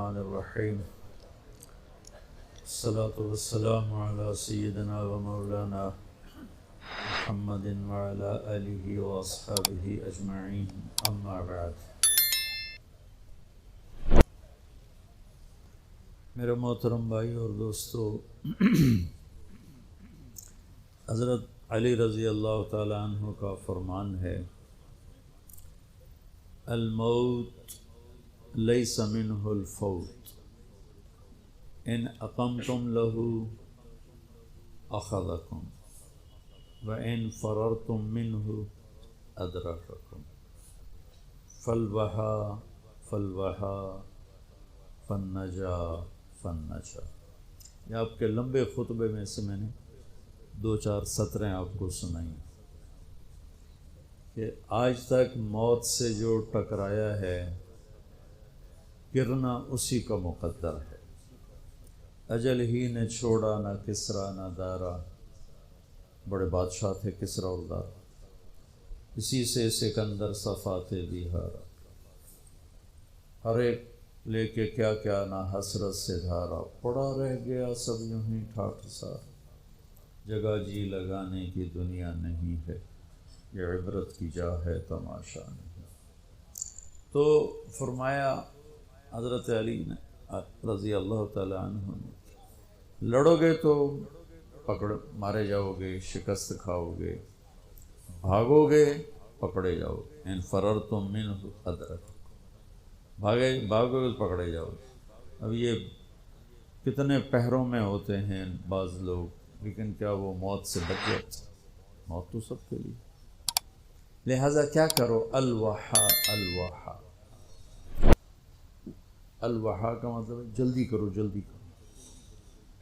الرحمن الرحیم الصلاة والسلام علی سیدنا و مولانا محمد وعلی آلہ واصحابہ اجمعین اما بعد۔ میرے محترم بھائی اور دوستو، حضرت علی رضی اللہ تعالی عنہ کا فرمان ہے، الموت لیس منہ الفوت ان اقمتم لہ اخذکم وان فررتم منہ ادرککم فالوہا فالوہا فالنجا فالنجا۔ یہ آپ کے لمبے خطبے میں سے میں نے دو چار سطریں آپ کو سنائیں کہ آج تک موت سے جو ٹکرایا ہے گرنا اسی کا مقدر ہے۔ اجل ہی نے چھوڑا نہ کسرا نہ دارا، بڑے بادشاہ تھے کسرا اور دارا، اسی سے سکندر صفات بیہارا، ہر ایک لے کے کیا کیا نہ حسرت سے دھارا، پڑا رہ گیا سب یوں ہی ٹھاٹھ سا، جگہ جی لگانے کی دنیا نہیں ہے، یہ عبرت کی جا ہے تماشا نہیں۔ تو فرمایا حضرت علی نے رضی اللہ تعالی عنہ نے، لڑو گے تو پکڑ مارے جاؤ گے، شکست کھاؤ گے، بھاگو گے پکڑے جاؤ گے، ان فررتم منہ ادرککم، بھاگو گے تو پکڑے جاؤ گے۔ اب یہ کتنے پہروں میں ہوتے ہیں بعض لوگ، لیکن کیا وہ موت سے بچ جاتے؟ موت تو سب کے لیے، لہذا کیا کرو، الوحا الوحا۔ الوحا کا مطلب ہے جلدی کرو جلدی کرو۔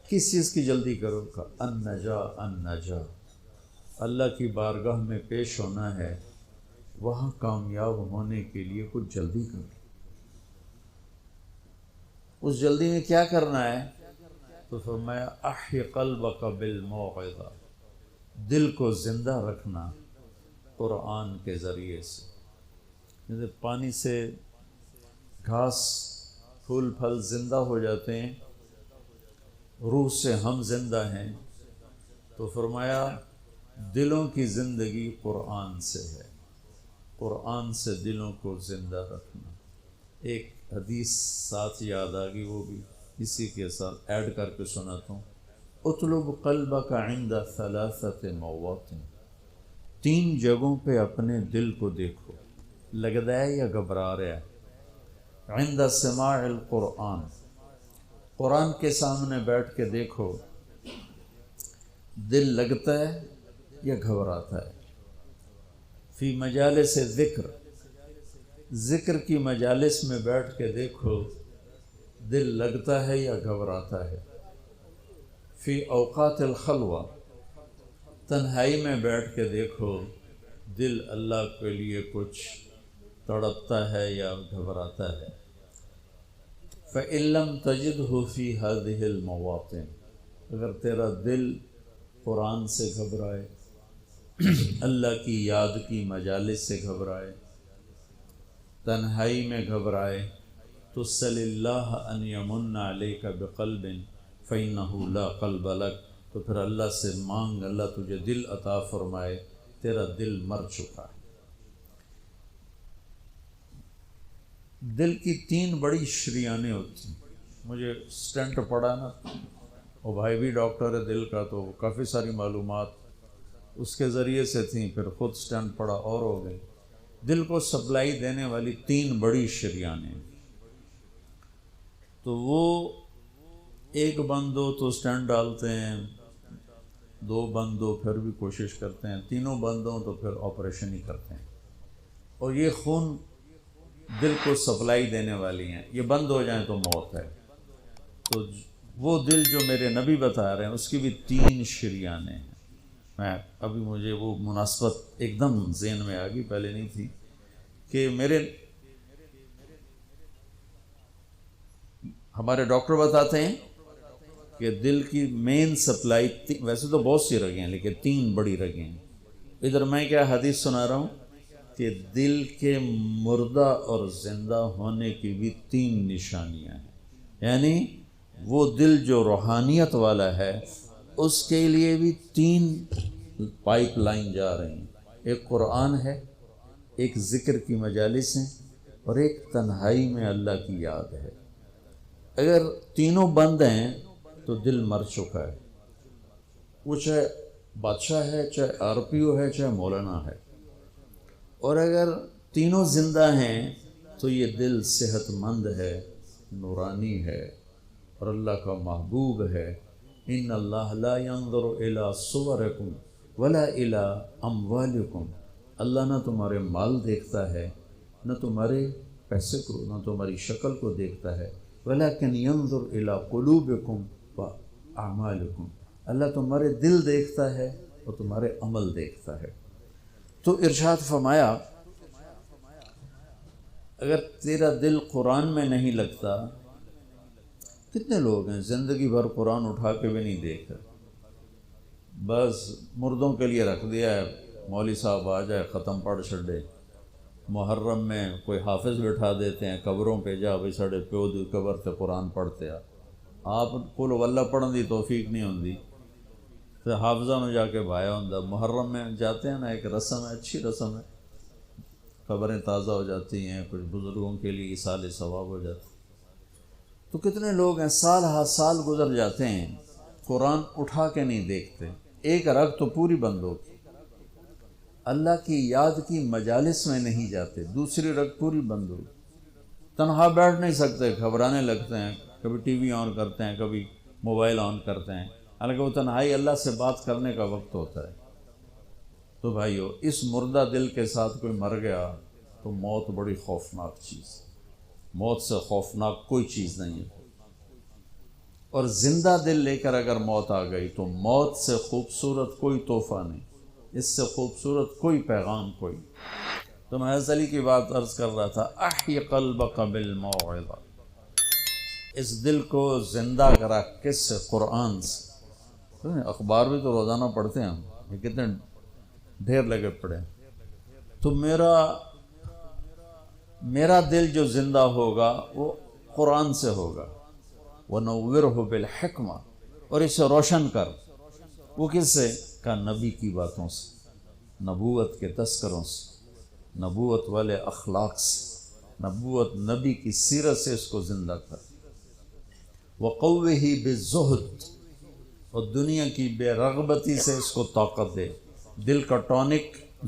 کس چیز کی جلدی کرو؟ النجا النجا، اللہ کی بارگاہ میں پیش ہونا ہے، وہاں کامیاب ہونے کے لیے کچھ جلدی کرو۔ اس جلدی میں کیا کرنا ہے؟ تو فرمایا احی قلبک بالموعظہ، دل کو زندہ رکھنا قرآن کے ذریعے سے۔ جیسے پانی سے گھاس پھول پھل زندہ ہو جاتے ہیں، روح سے ہم زندہ ہیں، تو فرمایا دلوں کی زندگی قرآن سے ہے، قرآن سے دلوں کو زندہ رکھنا۔ ایک حدیث ساتھ یاد آ گئی، وہ بھی اسی کے ساتھ ایڈ کر کے سناتا ہوں۔ اطلب قلبک عند ثلاثۃ مواطن، تین جگہوں پہ اپنے دل کو دیکھو، لگتا ہے یا گھبرا رہا ہے۔ عند سماع القرآن، قرآن کے سامنے بیٹھ کے دیکھو، دل لگتا ہے یا گھبراتا ہے۔ فی مجالس ذکر، ذکر کی مجالس میں بیٹھ کے دیکھو، دل لگتا ہے یا گھبراتا ہے۔ فی اوقات الخلوہ، تنہائی میں بیٹھ کے دیکھو، دل اللہ کے لیے کچھ تڑپتا ہے یا گھبراتا ہے۔ فإن لم تجدہ فی ہذہ المواطن، اگر تیرا دل قرآن سے گھبرائے، اللہ کی یاد کی مجالس سے گھبرائے، تنہائی میں گھبرائے، تو سل اللہ ان یمن علیک بقلب فإنہ لا قلب لک، تو پھر اللہ سے مانگ اللہ تجھے دل عطا فرمائے، تیرا دل مر چکا ہے۔ دل کی تین بڑی شریانیں ہوتی ہیں۔ مجھے سٹنٹ پڑا نا، وہ بھائی بھی ڈاکٹر ہے دل کا، تو کافی ساری معلومات اس کے ذریعے سے تھیں، پھر خود سٹنٹ پڑا اور ہو گئی۔ دل کو سپلائی دینے والی تین بڑی شریانیں، تو وہ ایک بند ہو تو سٹنٹ ڈالتے ہیں، دو بند ہو پھر بھی کوشش کرتے ہیں، تینوں بند ہوں تو پھر آپریشن ہی کرتے ہیں۔ اور یہ خون دل کو سپلائی دینے والی ہیں، یہ بند ہو جائیں تو موت ہے۔ تو وہ دل جو میرے نبی بتا رہے ہیں اس کی بھی تین شریانیں ہیں۔ میں ابھی مجھے وہ مناسبت ایک دم ذہن میں آ گئی، پہلے نہیں تھی، کہ ہمارے ڈاکٹر بتاتے ہیں کہ دل کی مین سپلائی، ویسے تو بہت سی رگیں ہیں لیکن تین بڑی رگیں ہیں۔ ادھر میں کیا حدیث سنا رہا ہوں کہ دل کے مردہ اور زندہ ہونے کی بھی تین نشانیاں ہیں۔ یعنی وہ دل جو روحانیت والا ہے اس کے لیے بھی 3 پائپ لائن جا رہی ہیں، ایک قرآن ہے، ایک ذکر کی مجالس ہیں، اور ایک تنہائی میں اللہ کی یاد ہے۔ اگر تینوں بند ہیں تو دل مر چکا ہے، وہ چاہے بادشاہ ہے، چاہے RPO ہے، چاہے مولانا ہے۔ اور اگر تینوں زندہ ہیں تو یہ دل صحت مند ہے، نورانی ہے، اور اللہ کا محبوب ہے۔ ان اللہ لا ينظر الى صورکم ولا الى اموالکم، اللہ نہ تمہارے مال دیکھتا ہے، نہ تمہارے پیسے کو، نہ تمہاری شکل کو دیکھتا ہے، ولکن ينظر الى قلوبکم واعمالکم، اللہ تمہارے دل دیکھتا ہے اور تمہارے عمل دیکھتا ہے۔ تو ارشاد فرمایا اگر تیرا دل قرآن میں نہیں لگتا، کتنے لوگ ہیں زندگی بھر قرآن اٹھا کے بھی نہیں دیکھ رہے، بس مردوں کے لیے رکھ دیا ہے، مولوی صاحب آ جائے ختم پڑھ چھڑے۔ محرم میں کوئی حافظ بٹھا دیتے ہیں قبروں پہ، جا بھائی ساڑے پیو دی قبر تے قرآن پڑھتے آ، آپ قل واللہ پڑھن دی توفیق نہیں ہوندی تو حافظہ میں جا کے بھایا ہوندا۔ محرم میں جاتے ہیں نا، ایک رسم ہے، اچھی رسم ہے، قبریں تازہ ہو جاتی ہیں، کچھ بزرگوں کے لیے ایصال ثواب ہو جاتا ہے۔ تو کتنے لوگ ہیں سال ہا سال گزر جاتے ہیں قرآن اٹھا کے نہیں دیکھتے، ایک رگ تو پوری بند ہوتی، اللہ کی یاد کی مجالس میں نہیں جاتے، دوسری رگ پوری بند ہوتی، تنہا بیٹھ نہیں سکتے، گھبرانے لگتے ہیں، کبھی ٹی وی آن کرتے ہیں، کبھی موبائل آن کرتے ہیں، حالانکہ وہ تنہائی اللہ سے بات کرنے کا وقت ہوتا ہے۔ تو بھائیو، اس مردہ دل کے ساتھ کوئی مر گیا تو موت بڑی خوفناک چیز ہے، موت سے خوفناک کوئی چیز نہیں ہے۔ اور زندہ دل لے کر اگر موت آ گئی تو موت سے خوبصورت کوئی تحفہ نہیں، اس سے خوبصورت کوئی پیغام کوئی۔ تو میں حضرت علی کی بات عرض کر رہا تھا، احی قلبک بالموعظہ، اس دل کو زندہ کرا کس سے؟ قرآن سے۔ اخبار بھی تو روزانہ پڑھتے ہیں ہم، یہ کتنے ڈھیر لگے پڑے ہیں۔ تو میرا دل جو زندہ ہوگا وہ قرآن سے ہوگا، وَنَوِّرْهُ بِالْحِکْمَةِ، اور اسے روشن کر، وہ کس سے؟ کا نبی کی باتوں سے، نبوت کے تذکروں سے، نبوت والے اخلاق سے، نبی کی سیرت سے اس کو زندہ کر۔ وَقَوِّهِ بِالزُّهْدِ، اور دنیا کی بے رغبتی سے اس کو طاقت دے۔ دل کا ٹونک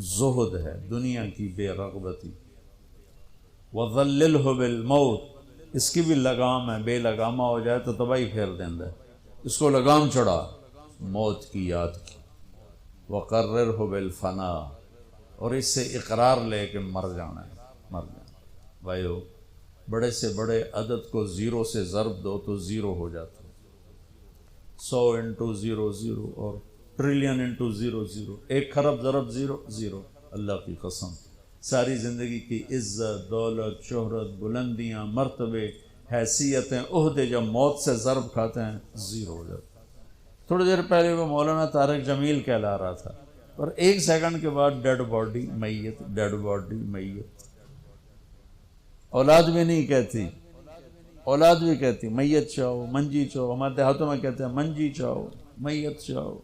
زہد ہے، دنیا کی بے رغبتی۔ وَظَلِّلْهُ بِالْمَوْتِ، اس کی بھی لگام ہے، بے لگامہ ہو جائے تو تباہی پھیر دیندہ ہے، اس کو لگام چڑھا موت کی یاد کی۔ وَقَرِّرْهُ بِالْفَنَا، اور اس سے اقرار لے کہ مر جانا ہے، مر جانا ہے۔ بھائیو، بڑے سے بڑے عدد کو 0 سے ضرب دو تو 0 ہو جاتا ہے، 100 انٹو 0 0، اور ٹریلین انٹو 0 0، 1 خرب ضرب 0 0۔ اللہ کی قسم، ساری زندگی کی عزت، دولت، شہرت، بلندیاں، مرتبے، حیثیتیں، عہدے جب موت سے ضرب کھاتے ہیں 0 ہو جاتے ہیں۔ تھوڑی دیر پہلے وہ مولانا طارق جمیل کہلا رہا تھا، اور 1 سیکنڈ کے بعد ڈیڈ باڈی میت، ڈیڈ باڈی میت۔ اولاد بھی نہیں کہتی، اولاد بھی کہتی میت چاہو، منجی چاہو، ہمارے دیہاتوں میں کہتے ہیں منجی چاہو، میت چاہو۔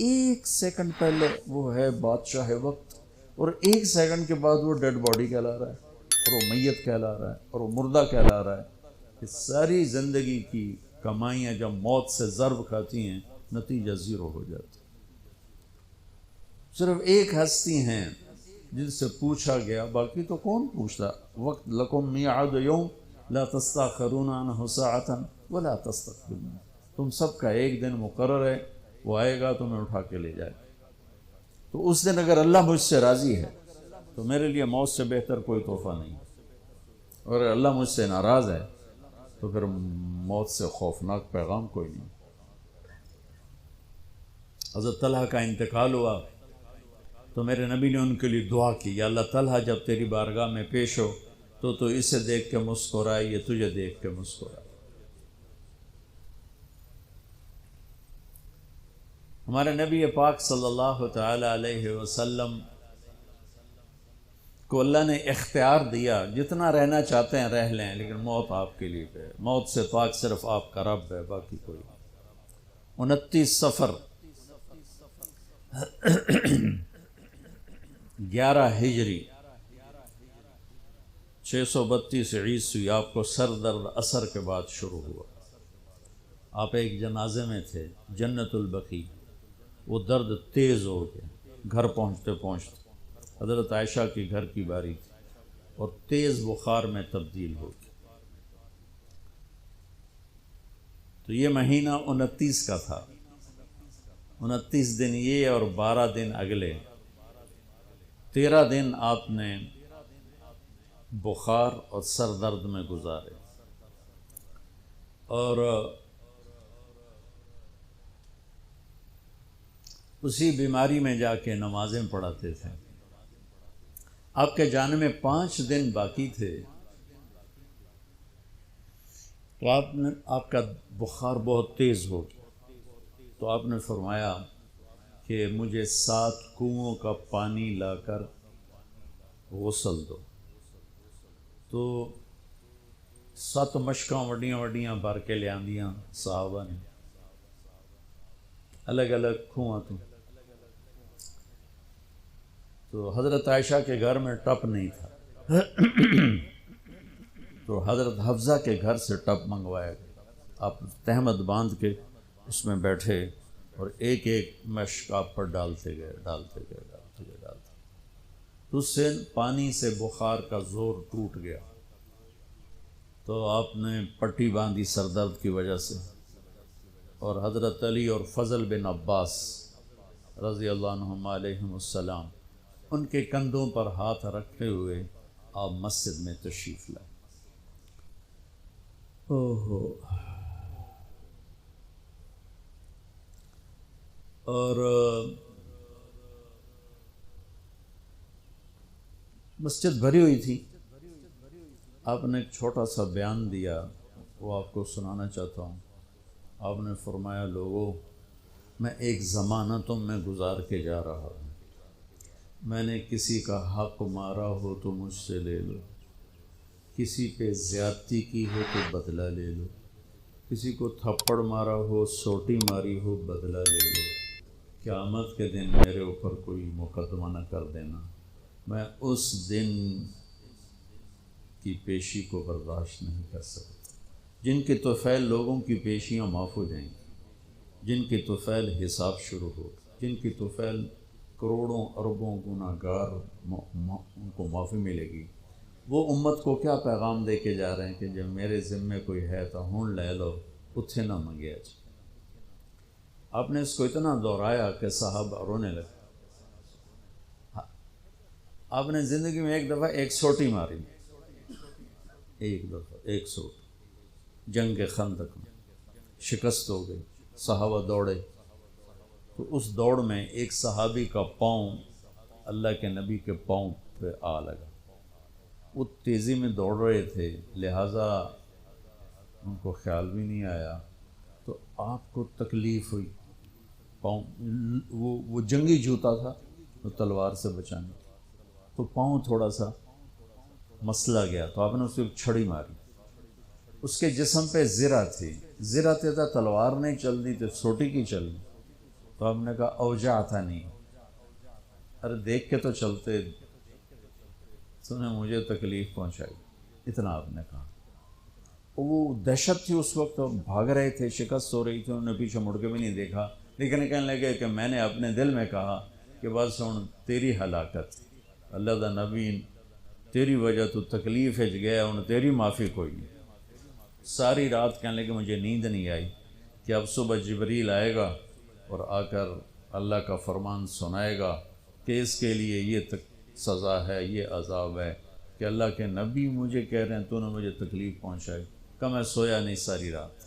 1 سیکنڈ پہلے وہ ہے بادشاہ وقت، اور 1 سیکنڈ کے بعد وہ ڈیڈ باڈی کہلا رہا ہے، اور وہ میت کہلا رہا ہے، اور وہ مردہ کہلا رہا ہے۔ کہ ساری زندگی کی کمائیاں جب موت سے ضرب کھاتی ہیں نتیجہ 0 ہو جاتا ہے۔ صرف ایک ہستی ہیں جن سے پوچھا گیا، باقی تو کون پوچھتا؟ وقت لکم میعاد یوم لا تستاخرون عنہ ساعۃ ولا تستقدمون، تم سب کا ایک دن مقرر ہے، وہ آئے گا تمہیں اٹھا کے لے جائے۔ تو اس دن اگر اللہ مجھ سے راضی ہے تو میرے لیے موت سے بہتر کوئی تحفہ نہیں، اور اگر اللہ مجھ سے ناراض ہے تو پھر موت سے خوفناک پیغام کوئی نہیں۔ حضرت طلحہ کا انتقال ہوا تو میرے نبی نے ان کے لیے دعا کی، یا اللہ طلحہ جب تیری بارگاہ میں پیش ہو تو اسے دیکھ کے مسکرائے، یہ تجھے دیکھ کے مسکرائے۔ ہمارے نبی پاک صلی اللہ تعالی علیہ وسلم کو اللہ نے اختیار دیا جتنا رہنا چاہتے ہیں رہ لیں، لیکن موت آپ کے لیے ہے، موت سے پاک صرف آپ کا رب ہے، باقی کوئی نہیں۔ 29 صفر 11 ہجری 632 عیسوی آپ کو سر درد عصر کے بعد شروع ہوا۔ آپ ایک جنازے میں تھے جنت البقیع، وہ درد تیز ہو گیا، گھر پہنچتے پہنچتے حضرت عائشہ کی گھر کی باری تھی اور تیز بخار میں تبدیل ہو گئی۔ تو یہ مہینہ 29 کا تھا، 29 دن یہ اور 12 دن اگلے، 13 دن آپ نے بخار اور سر درد میں گزارے، اور اسی بیماری میں جا کے نمازیں پڑھاتے تھے۔ آپ کے جانے میں 5 دن باقی تھے تو آپ کا بخار بہت تیز ہو گیا، تو آپ نے فرمایا کہ مجھے 7 کنوؤں کا پانی لا کر غسل دو۔ تو 7 مشکاں وڈیاں وڈیاں بھر کے لے آندیاں صحابہ نے، الگ الگ کنواں تو حضرت عائشہ کے گھر میں ٹپ نہیں تھا، تو حضرت حفصہ کے گھر سے ٹپ منگوایا گیا۔ آپ تہمت باندھ کے اس میں بیٹھے اور ایک ایک مشک آپ پر ڈالتے گئے۔ تو اس سے پانی سے بخار کا زور ٹوٹ گیا، تو آپ نے پٹی باندھی سر درد کی وجہ سے، اور حضرت علی اور فضل بن عباس رضی اللہ عنہم علیہم السلام ان کے کندھوں پر ہاتھ رکھتے ہوئے آپ مسجد میں تشریف لائے۔ اور مسجد بھری ہوئی تھی۔ آپ نے ایک چھوٹا سا بیان دیا، وہ آپ کو سنانا چاہتا ہوں۔ آپ نے فرمایا، لوگوں، میں ایک زمانہ تم میں گزار کے جا رہا ہوں، میں نے کسی کا حق مارا ہو تو مجھ سے لے لو، کسی پہ زیادتی کی ہو تو بدلہ لے لو، کسی کو تھپڑ مارا ہو، سوٹی ماری ہو، بدلہ لے لو، قیامت کے دن میرے اوپر کوئی مقدمہ نہ کر دینا، میں اس دن کی پیشی کو برداشت نہیں کر سکتا۔ جن کے طفیل لوگوں کی پیشیاں معاف ہو جائیں گی، جن کے طفیل حساب شروع ہو، جن کی طفیل کروڑوں اربوں گناہ گار ان کو معافی ملے گی، وہ امت کو کیا پیغام دے کے جا رہے ہیں کہ جب میرے ذمے کوئی ہے تو ہون لے لو، اتھے نہ منگیا جائے۔ آپ نے اس کو اتنا دہرایا کہ صحابہ رونے لگے۔ آپ نے زندگی میں ایک دفعہ ایک سوٹی ماری، ایک دفعہ ایک سوٹی، جنگ خندق میں شکست ہو گئی، صحابہ دوڑے، تو اس دوڑ میں ایک صحابی کا پاؤں اللہ کے نبی کے پاؤں پہ آ لگا۔ وہ تیزی میں دوڑ رہے تھے، لہٰذا ان کو خیال بھی نہیں آیا، تو آپ کو تکلیف ہوئی۔ پاؤں وہ جنگی جوتا تھا، وہ تلوار سے بچانے، تو پاؤں تھوڑا سا مسلا گیا، تو آپ نے اس کو چھڑی ماری۔ اس کے جسم پہ زرہ تھی، زرہ تھا، تلوار نہیں چل دی تو سوٹی کی چل دی، تو آپ نے کہا اوجا تھا نہیں، ارے دیکھ کے تو چلتے، تو نے مجھے تکلیف پہنچائی، اتنا آپ نے کہا۔ وہ دہشت تھی اس وقت، بھاگ رہے تھے، شکست ہو رہی تھی، انہوں نے پیچھے مڑ کے بھی نہیں دیکھا، لیکن کہنے لگے کہ میں نے اپنے دل میں کہا کہ بس ہن تیری ہلاکت، اللہ دا نبی تیری وجہ تو تکلیف ہے گیا، ہن تیری معافی کوئی نہیں۔ ساری رات کہنے لگے مجھے نیند نہیں آئی کہ اب صبح جبریل آئے گا اور آ کر اللہ کا فرمان سنائے گا کہ اس کے لیے یہ سزا ہے، یہ عذاب ہے، کہ اللہ کے نبی مجھے کہہ رہے ہیں تو نے مجھے تکلیف پہنچائی۔ کہ میں سویا نہیں ساری رات۔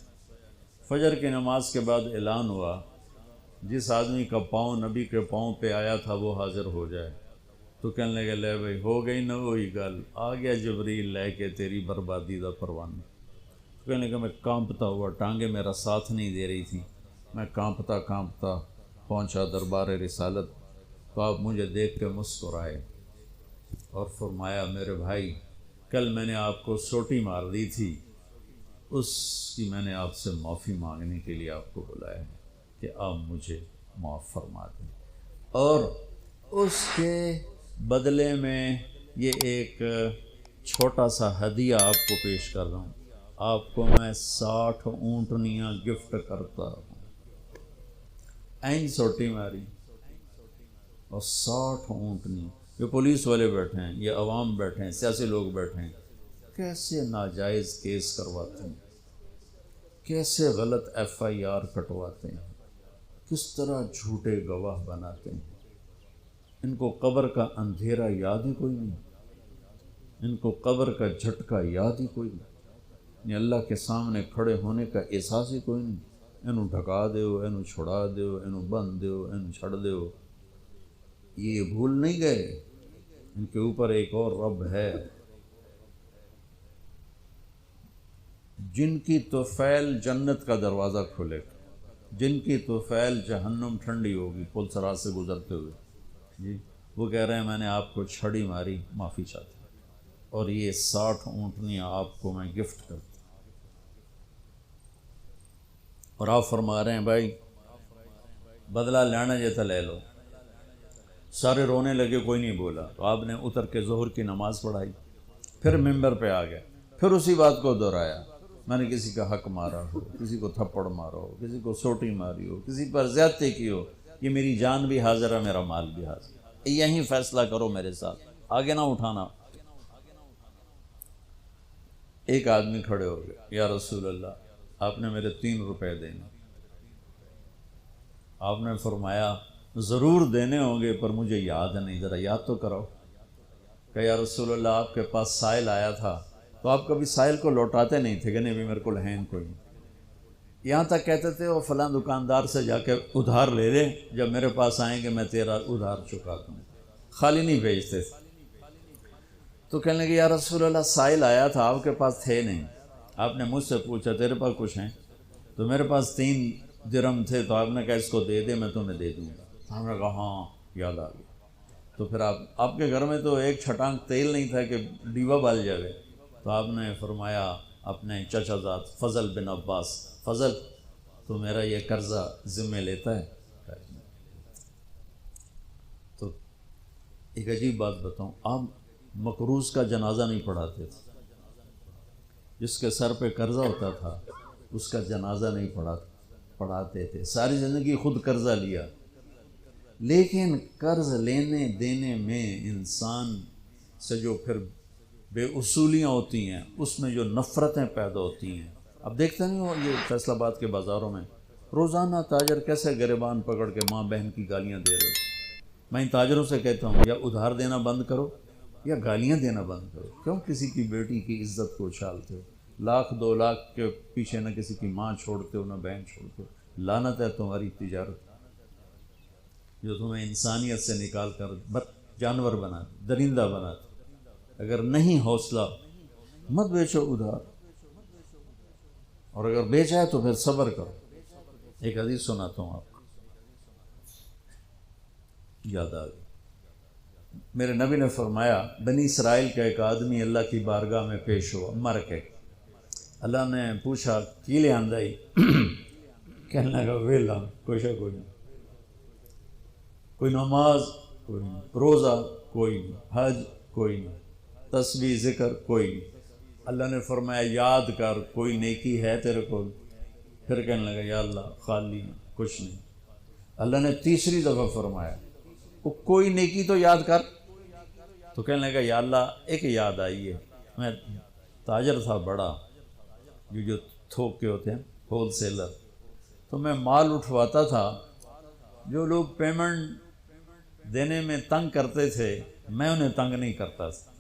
فجر کی نماز کے بعد اعلان ہوا، جس آدمی کا پاؤں نبی کے پاؤں پہ آیا تھا وہ حاضر ہو جائے۔ تو کہنے لگے لے بھائی ہو گئی نہ وہی گل، آ گیا جبریل لے کے تیری بربادی دا پروانہ۔ تو کہنے لگا میں کانپتا ہوا، ٹانگیں میرا ساتھ نہیں دے رہی تھی، میں کانپتا پہنچا دربار رسالت، تو آپ مجھے دیکھ کے مسکرائے، اور فرمایا میرے بھائی کل میں نے آپ کو سوٹی مار دی تھی، اس کی میں نے آپ سے معافی مانگنے کے لیے آپ کو بلایا ہے کہ آپ مجھے معاف فرما دیں، اور اس کے بدلے میں یہ ایک چھوٹا سا ہدیہ آپ کو پیش کر رہا ہوں، آپ کو میں 60 اونٹنیاں گفٹ کرتا ہوں۔ این سوٹی ماری اور 60 اونٹنی، یہ پولیس والے بیٹھے ہیں، یہ عوام بیٹھے ہیں، سیاسی لوگ بیٹھے ہیں، کیسے ناجائز کیس کرواتے ہیں، کیسے غلط ایف آئی آر کٹواتے ہیں، کس طرح جھوٹے گواہ بناتے ہیں۔ ان کو قبر کا اندھیرا یاد ہی کوئی نہیں، ان کو قبر کا جھٹکا یاد ہی کوئی نہیں، اللہ کے سامنے کھڑے ہونے کا احساس ہی کوئی نہیں۔ اینوں ڈھکا دیو، اینوں چھڑا دیو، اینوں بند دیو، اینوں چھڑ دیو، یہ بھول نہیں گئے ان کے اوپر ایک اور رب ہے جن کی طفیل جنت کا دروازہ کھلے گا، جن کی طفیل جہنم ٹھنڈی ہوگی پل صراط سے گزرتے ہوئے۔ جی وہ کہہ رہے ہیں میں نے آپ کو چھڑی ماری، معافی چاہتا ہوں، اور یہ 60 اونٹنیاں آپ کو میں گفٹ کرتا ہوں۔ اور آپ فرما رہے ہیں بھائی بدلہ لینا جیتا لے لو۔ سارے رونے لگے، کوئی نہیں بولا، تو آپ نے اتر کے ظہر کی نماز پڑھائی، پھر ممبر پہ آ گئے، پھر اسی بات کو دہرایا، میں نے کسی کا حق مارا ہو، کسی کو تھپڑ مارا ہو، کسی کو سوٹی ماری ہو، کسی پر زیادتی کی ہو، یہ میری جان بھی حاضر ہے، میرا مال بھی حاضر ہے، یہیں فیصلہ کرو میرے ساتھ، آگے نہ اٹھانا۔ ایک آدمی کھڑے ہو گئے، یا رسول اللہ آپ نے میرے 3 روپے دینے۔ آپ نے فرمایا ضرور دینے ہوں گے پر مجھے یاد نہیں، ذرا یاد تو کرو۔ کہ یا رسول اللہ آپ کے پاس سائل آیا تھا تو آپ کبھی سائل کو لوٹاتے نہیں تھے کہ نہیں بھی میرے کو ہے کوئی، یہاں تک کہتے تھے وہ فلاں دکاندار سے جا کے ادھار لے لے، جب میرے پاس آئیں گے میں تیرا ادھار چکا دوں، خالی نہیں بھیجتے تھے۔ تو کہنے لگے یا رسول اللہ سائل آیا تھا آپ کے پاس تھے نہیں، آپ نے مجھ سے پوچھا تیرے پاس کچھ ہیں، تو میرے پاس 3 درہم تھے، تو آپ نے کہا اس کو دے دے میں تمہیں دے دوں گا۔ ہم نے کہا ہاں یاد آ گیا۔ تو پھر آپ کے گھر میں تو ایک چھٹانک تیل نہیں تھا کہ ڈیوا بال جائے، تو آپ نے فرمایا اپنے چچا زاد فضل بن عباس، فضل تو میرا یہ قرضہ ذمہ لیتا ہے؟ تو ایک عجیب بات بتاؤں، آپ مقروض کا جنازہ نہیں پڑھاتے تھے، جس کے سر پہ قرضہ ہوتا تھا اس کا جنازہ نہیں پڑھاتے تھے، ساری زندگی خود قرضہ لیا، لیکن قرض لینے دینے میں انسان سے جو پھر بے اصولیاں ہوتی ہیں اس میں جو نفرتیں پیدا ہوتی ہیں، اب دیکھتے نہیں ہو یہ فیصل آباد کے بازاروں میں روزانہ تاجر کیسے گریبان پکڑ کے ماں بہن کی گالیاں دے رہے ہو۔ میں ان تاجروں سے کہتا ہوں یا ادھار دینا بند کرو یا گالیاں دینا بند کرو، کیوں کسی کی بیٹی کی عزت کو اچھالتے ہو؟ 1,00,000 2 لاکھ کے پیچھے نہ کسی کی ماں چھوڑتے ہو نہ بہن چھوڑتے ہو، لعنت ہے تمہاری تجارت جو تمہیں انسانیت سے نکال کر جانور بناتی، درندہ بناتی۔ اگر نہیں حوصلہ مت بیچو ادھار، اور اگر بیچا ہے تو پھر صبر کرو۔ ایک حدیث سناتا ہوں آپ کو، یاد آ گئی۔ میرے نبی نے فرمایا بنی اسرائیل کا ایک آدمی اللہ کی بارگاہ میں پیش ہوا، مر کے، اللہ نے پوچھا کی لے آندائی؟ کہنے لگا ویلا کوئی شے کوئی نہیں، کوئی نماز کوئی نہیں، روزہ کوئی نہیں، حج کوئی نہیں، تسبیح ذکر کوئی نہیں۔ اللہ نے فرمایا یاد کر کوئی نیکی ہے تیرے کو؟ پھر کہنے لگا یا اللہ خالی کچھ نہیں۔ اللہ نے تیسری دفعہ فرمایا وہ کوئی نیکی تو یاد کر، تو کہنے لگا یا اللہ ایک یاد آئی ہے، میں تاجر تھا بڑا، جو تھوک کے ہوتے ہیں ہول سیلر، تو میں مال اٹھواتا تھا، جو لوگ پیمنٹ دینے میں تنگ کرتے تھے میں انہیں تنگ نہیں کرتا تھا،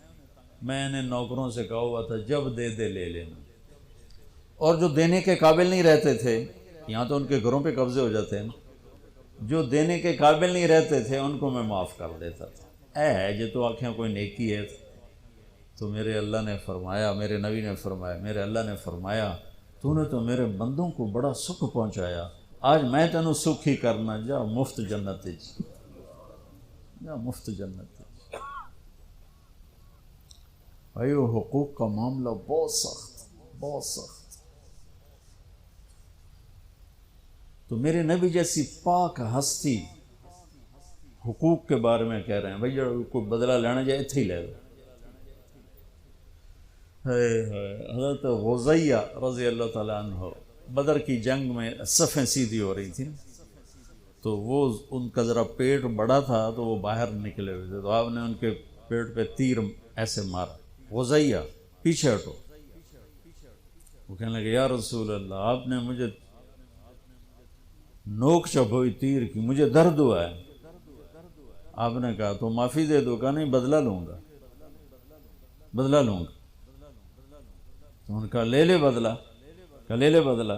میں نے نوکروں سے کہا ہوا تھا جب دے دے لے لینا، اور جو دینے کے قابل نہیں رہتے تھے، یہاں تو ان کے گھروں پہ قبضے ہو جاتے ہیں، جو دینے کے قابل نہیں رہتے تھے ان کو میں معاف کر دیتا تھا۔ جو تو آنکھیں کوئی نیکی ہے، تو میرے اللہ نے فرمایا، میرے نبی نے فرمایا، میرے اللہ نے فرمایا تو نے تو میرے بندوں کو بڑا سکھ پہنچایا، آج میں تینوں سکھ ہی کرنا، جا مفت جنت جا مفت جنت۔ بھائی وہ حقوق کا معاملہ بہت سخت، بہت سخت۔ تو میرے نبی جیسی پاک ہستی حقوق کے بارے میں کہہ رہے ہیں بھائی کوئی بدلہ لینا جائے اتھے ہی لے لو۔ حضرت غزیہ رضی اللہ تعالیٰ عنہ بدر کی جنگ میں صفیں سیدھی ہو رہی تھیں، تو وہ ان کا ذرا پیٹ بڑا تھا تو وہ باہر نکلے ہوئے تھے، تو آپ نے ان کے پیٹ پہ تیر ایسے مارا، غزیہ پیچھے ہٹو۔ وہ کہنے لگے یا رسول اللہ آپ نے مجھے نوک چپ ہوئی تیر کی، مجھے درد ہوا ہے۔ آپ نے کہا تو معافی دے دو، کہا نہیں بدلہ لوں گا، بدلہ لوں گا۔ تو انہوں نے کہا لے لے بدلہ، کہا لے لے بدلہ،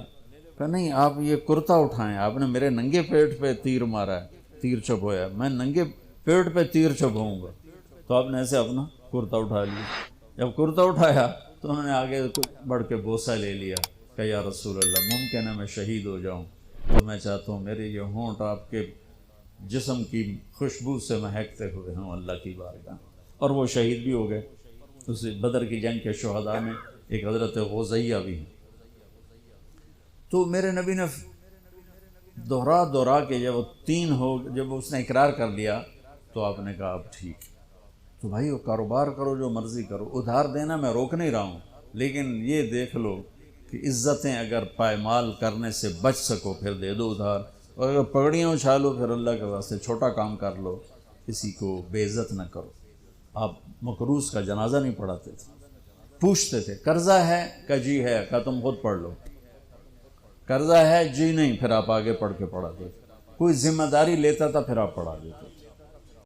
کہا نہیں آپ یہ کرتا اٹھائیں، آپ نے میرے ننگے پیٹ پہ تیر مارا ہے، تیر چپ ہویا، میں ننگے پیٹ پہ تیر چپ ہوں گا۔ تو آپ نے ایسے اپنا کرتا اٹھا لیا۔ جب کرتا اٹھایا تو انہوں نے آگے بڑھ کے بوسہ لے لیا کہ یا رسول اللہ ممکن ہے میں شہید ہو جاؤں، تو میں چاہتا ہوں میرے یہ ہونٹ آپ کے جسم کی خوشبو سے مہکتے ہوئے ہوں اللہ کی بارگاہ۔ اور وہ شہید بھی ہو گئے۔ اس بدر کی جنگ کے شہداء میں ایک حضرت غزیہ بھی ہیں۔ تو میرے نبی نے دہرا کے جب اس نے اقرار کر لیا تو آپ نے کہا اب ٹھیک، تو بھائی وہ کاروبار کرو جو مرضی کرو، ادھار دینا میں روک نہیں رہا ہوں، لیکن یہ دیکھ لو کہ عزتیں اگر پائمال کرنے سے بچ سکو پھر دے دو ادھار، اور اگر پگڑیاں اچھالو پھر اللہ کے واسطے چھوٹا کام کر لو، کسی کو بے عزت نہ کرو۔ آپ مقروض کا جنازہ نہیں پڑھاتے تھے، پوچھتے تھے قرضہ ہے کہ جی ہے، کہ تم خود پڑھ لو، قرضہ ہے جی نہیں، پھر آپ آگے پڑھ کے پڑھاتے تھے، کوئی ذمہ داری لیتا تھا پھر آپ پڑھا دیتے تھے۔